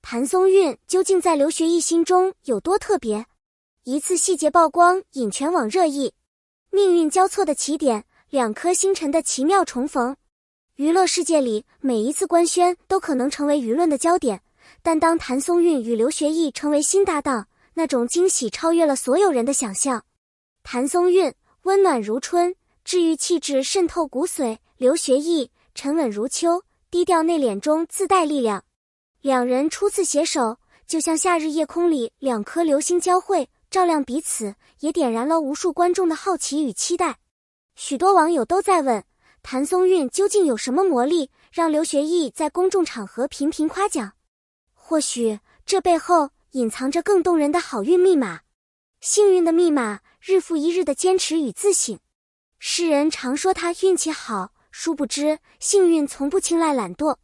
谭松韵究竟在刘学义心中有多特别？一次细节曝光引全网热议，命运交错的起点，两颗星辰的奇妙重逢。娱乐世界里，每一次官宣都可能成为舆论的焦点，但当谭松韵与刘学义成为新搭档，那种惊喜超越了所有人的想象。谭松韵温暖如春，治愈气质渗透骨髓；刘学义沉稳如秋，低调内敛中自带力量。两人初次携手，就像夏日夜空里两颗流星交汇，照亮彼此，也点燃了无数观众的好奇与期待。许多网友都在问，谭松韵究竟有什么魔力，让刘学义在公众场合频频夸奖？或许这背后隐藏着更动人的好运密码。幸运的密码，日复一日的坚持与自省。世人常说他运气好，殊不知幸运从不青睐懒惰。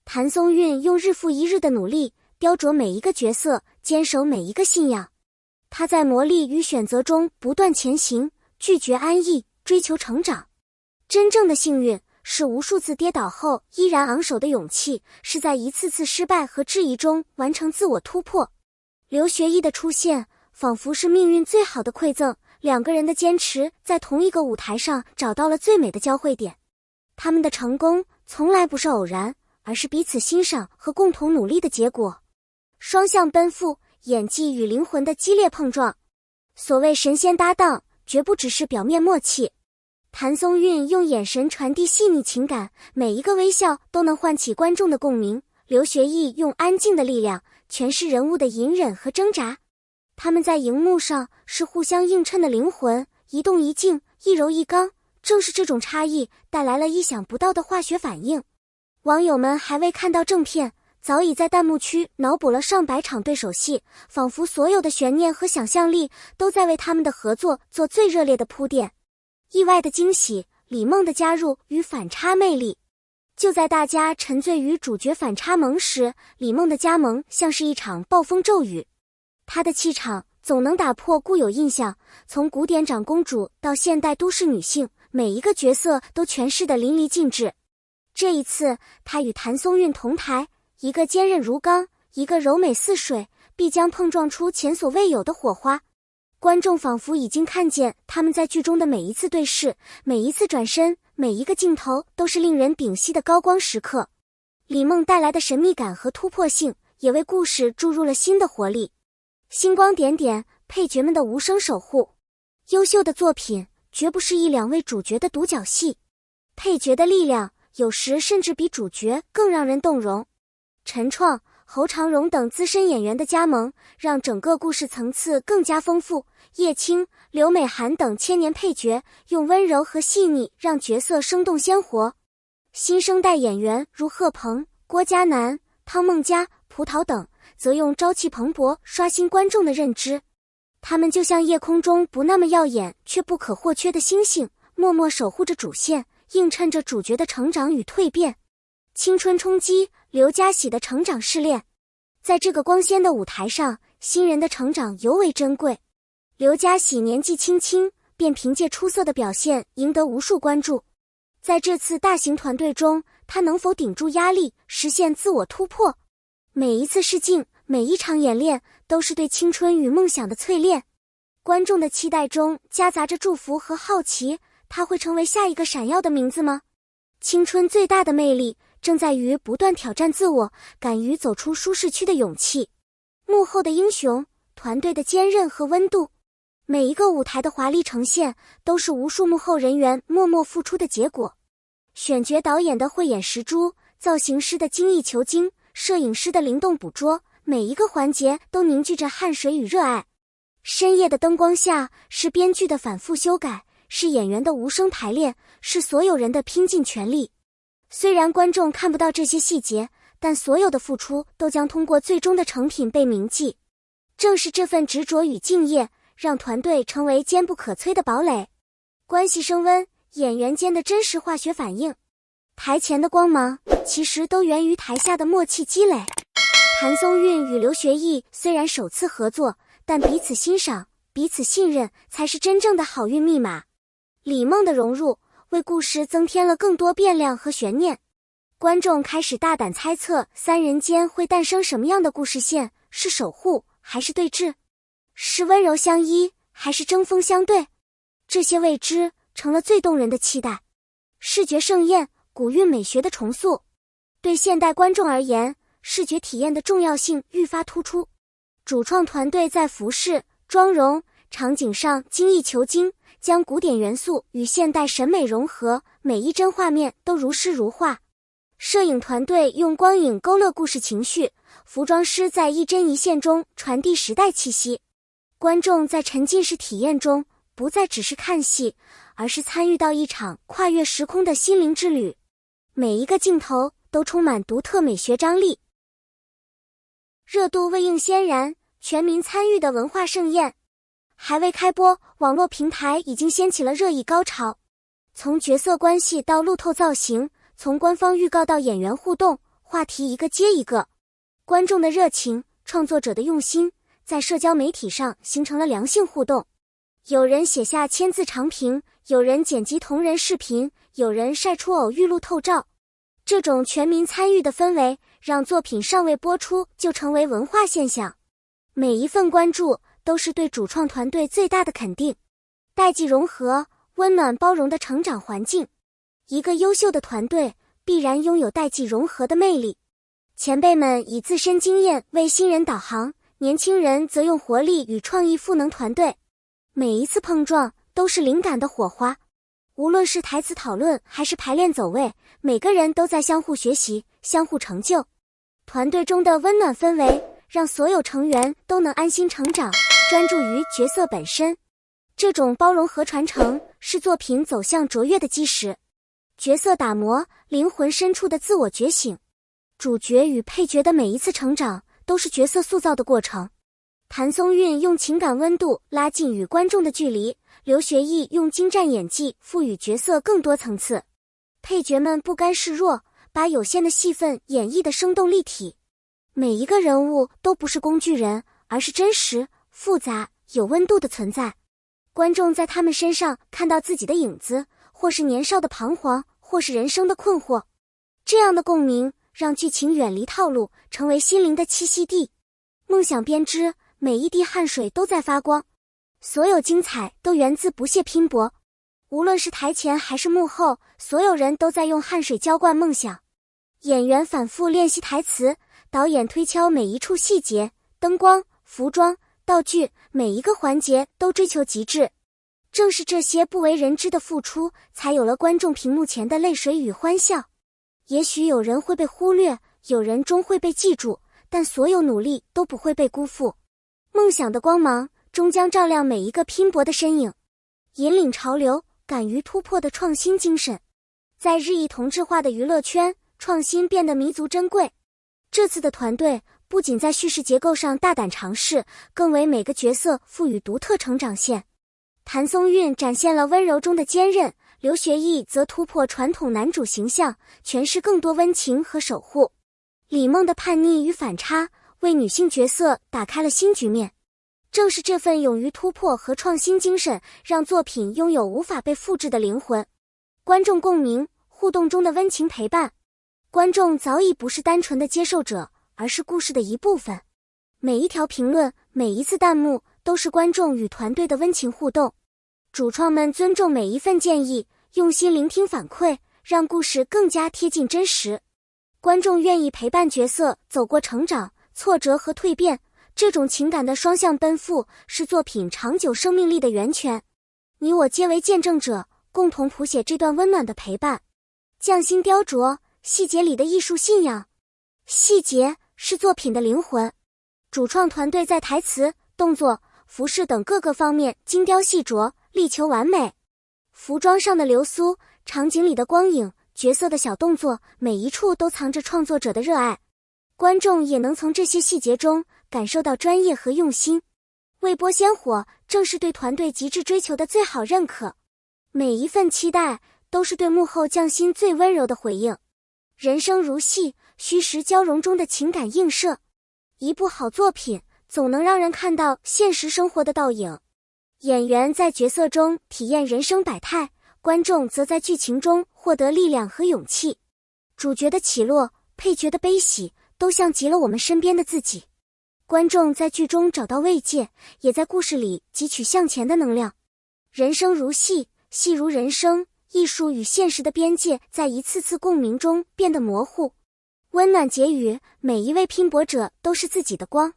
谭松韵用日复一日的努力，雕琢每一个角色，坚守每一个信仰。他在磨砺与选择中不断前行，拒绝安逸，追求成长。真正的幸运，是无数次跌倒后依然昂首的勇气，是在一次次失败和质疑中完成自我突破。刘学义的出现，仿佛是命运最好的馈赠，两个人的坚持在同一个舞台上找到了最美的交汇点。他们的成功从来不是偶然，而是彼此欣赏和共同努力的结果。双向奔赴，演技与灵魂的激烈碰撞。所谓神仙搭档，绝不只是表面默契。谭松韵用眼神传递细腻情感，每一个微笑都能唤起观众的共鸣。刘学义用安静的力量诠释人物的隐忍和挣扎。他们在荧幕上是互相映衬的灵魂，一动一静，一柔一刚。正是这种差异带来了意想不到的化学反应。网友们还未看到正片，早已在弹幕区脑补了上百场对手戏，仿佛所有的悬念和想象力都在为他们的合作做最热烈的铺垫。意外的惊喜，李梦的加入与反差魅力。就在大家沉醉于主角反差萌时，李梦的加盟像是一场暴风骤雨。她的气场总能打破固有印象，从古典长公主到现代都市女性，每一个角色都诠释得淋漓尽致。这一次，她与谭松韵同台，一个坚韧如钢，一个柔美似水，必将碰撞出前所未有的火花。观众仿佛已经看见他们在剧中的每一次对视，每一次转身，每一个镜头都是令人屏息的高光时刻。李梦带来的神秘感和突破性，也为故事注入了新的活力。星光点点，配角们的无声守护。优秀的作品绝不是一两位主角的独角戏，配角的力量有时甚至比主角更让人动容。陈创、侯长荣等资深演员的加盟，让整个故事层次更加丰富。叶青、刘美涵等千年配角，用温柔和细腻让角色生动鲜活。新生代演员如贺鹏、郭嘉男、汤梦佳、葡萄等，则用朝气蓬勃刷新观众的认知。他们就像夜空中不那么耀眼却不可或缺的星星，默默守护着主线，映衬着主角的成长与蜕变。青春冲击，刘嘉喜的成长试炼。在这个光鲜的舞台上，新人的成长尤为珍贵。刘嘉喜年纪轻轻，便凭借出色的表现赢得无数关注。在这次大型团队中，他能否顶住压力，实现自我突破？每一次试镜，每一场演练，都是对青春与梦想的淬炼。观众的期待中夹杂着祝福和好奇，他会成为下一个闪耀的名字吗？青春最大的魅力正在于不断挑战自我，敢于走出舒适区的勇气。幕后的英雄，团队的坚韧和温度。每一个舞台的华丽呈现，都是无数幕后人员默默付出的结果。选角导演的慧眼识珠，造型师的精益求精，摄影师的灵动捕捉，每一个环节都凝聚着汗水与热爱。深夜的灯光下，是编剧的反复修改，是演员的无声排练，是所有人的拼尽全力。虽然观众看不到这些细节，但所有的付出都将通过最终的成品被铭记。正是这份执着与敬业，让团队成为坚不可摧的堡垒。关系升温，演员间的真实化学反应。台前的光芒，其实都源于台下的默契积累。谭松韵与刘学义虽然首次合作，但彼此欣赏，彼此信任，才是真正的好运密码。李梦的融入，为故事增添了更多变量和悬念。观众开始大胆猜测三人间会诞生什么样的故事线，是守护还是对峙？是温柔相依还是针锋相对？这些未知成了最动人的期待。视觉盛宴，古韵美学的重塑。对现代观众而言，视觉体验的重要性愈发突出。主创团队在服饰、妆容、场景上精益求精，将古典元素与现代审美融合，每一帧画面都如诗如画。摄影团队用光影勾勒故事情绪，服装师在一针一线中传递时代气息。观众在沉浸式体验中，不再只是看戏，而是参与到一场跨越时空的心灵之旅。每一个镜头都充满独特美学张力。热度未映先然，全民参与的文化盛宴。还未开播，网络平台已经掀起了热议高潮。从角色关系到路透造型，从官方预告到演员互动，话题一个接一个。观众的热情，创作者的用心，在社交媒体上形成了良性互动。有人写下千字长评，有人剪辑同人视频，有人晒出偶遇路透照。这种全民参与的氛围，让作品尚未播出就成为文化现象。每一份关注都是对主创团队最大的肯定。代际融合，温暖包容的成长环境。一个优秀的团队必然拥有代际融合的魅力。前辈们以自身经验为新人导航，年轻人则用活力与创意赋能团队。每一次碰撞都是灵感的火花。无论是台词讨论还是排练走位，每个人都在相互学习，相互成就。团队中的温暖氛围，让所有成员都能安心成长，专注于角色本身。这种包容和传承是作品走向卓越的基石。角色打磨，灵魂深处的自我觉醒。主角与配角的每一次成长，都是角色塑造的过程。谭松韵用情感温度拉近与观众的距离，刘学义用精湛演技赋予角色更多层次。配角们不甘示弱，把有限的戏份演绎得生动立体。每一个人物都不是工具人，而是真实、复杂、有温度的存在。观众在他们身上看到自己的影子，或是年少的彷徨，或是人生的困惑。这样的共鸣让剧情远离套路，成为心灵的栖息地。梦想编织，每一滴汗水都在发光。所有精彩都源自不懈拼搏。无论是台前还是幕后，所有人都在用汗水浇灌梦想。演员反复练习台词，导演推敲每一处细节，灯光、服装、道具，每一个环节都追求极致。正是这些不为人知的付出，才有了观众屏幕前的泪水与欢笑。也许有人会被忽略，有人终会被记住，但所有努力都不会被辜负。梦想的光芒终将照亮每一个拼搏的身影。引领潮流，敢于突破的创新精神。在日益同质化的娱乐圈，创新变得弥足珍贵。这次的团队不仅在叙事结构上大胆尝试，更为每个角色赋予独特成长线。谭松韵展现了温柔中的坚韧，刘学义则突破传统男主形象，诠释更多温情和守护。李梦的叛逆与反差，为女性角色打开了新局面。正是这份勇于突破和创新精神，让作品拥有无法被复制的灵魂。观众共鸣，互动中的温情陪伴。观众早已不是单纯的接受者，而是故事的一部分。每一条评论，每一次弹幕，都是观众与团队的温情互动。主创们尊重每一份建议，用心聆听反馈，让故事更加贴近真实。观众愿意陪伴角色走过成长、挫折和蜕变，这种情感的双向奔赴，是作品长久生命力的源泉。你我皆为见证者，共同谱写这段温暖的陪伴。匠心雕琢，细节里的艺术信仰。细节是作品的灵魂。主创团队在台词、动作、服饰等各个方面精雕细琢，力求完美。服装上的流苏，场景里的光影，角色的小动作，每一处都藏着创作者的热爱。观众也能从这些细节中感受到专业和用心。未播先火，正是对团队极致追求的最好认可。每一份期待，都是对幕后匠心最温柔的回应。人生如戏，虚实交融中的情感映射。一部好作品，总能让人看到现实生活的倒影。演员在角色中体验人生百态，观众则在剧情中获得力量和勇气。主角的起落，配角的悲喜，都像极了我们身边的自己。观众在剧中找到慰藉，也在故事里汲取向前的能量。人生如戏，戏如人生，艺术与现实的边界在一次次共鸣中变得模糊。温暖结语，每一位拼搏者都是自己的光。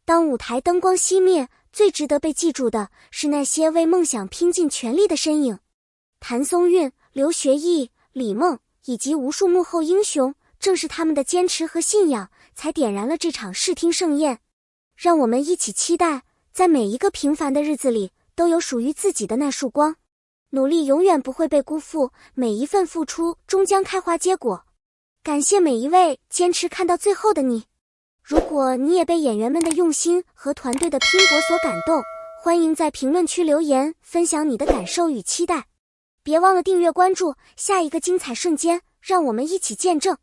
当舞台灯光熄灭，最值得被记住的是那些为梦想拼尽全力的身影。谭松韵、刘学义、李梦以及无数幕后英雄，正是他们的坚持和信仰，才点燃了这场视听盛宴。让我们一起期待，在每一个平凡的日子里，都有属于自己的那束光。努力永远不会被辜负，每一份付出终将开花结果。感谢每一位坚持看到最后的你。如果你也被演员们的用心和团队的拼搏所感动，欢迎在评论区留言分享你的感受与期待。别忘了订阅关注，下一个精彩瞬间，让我们一起见证。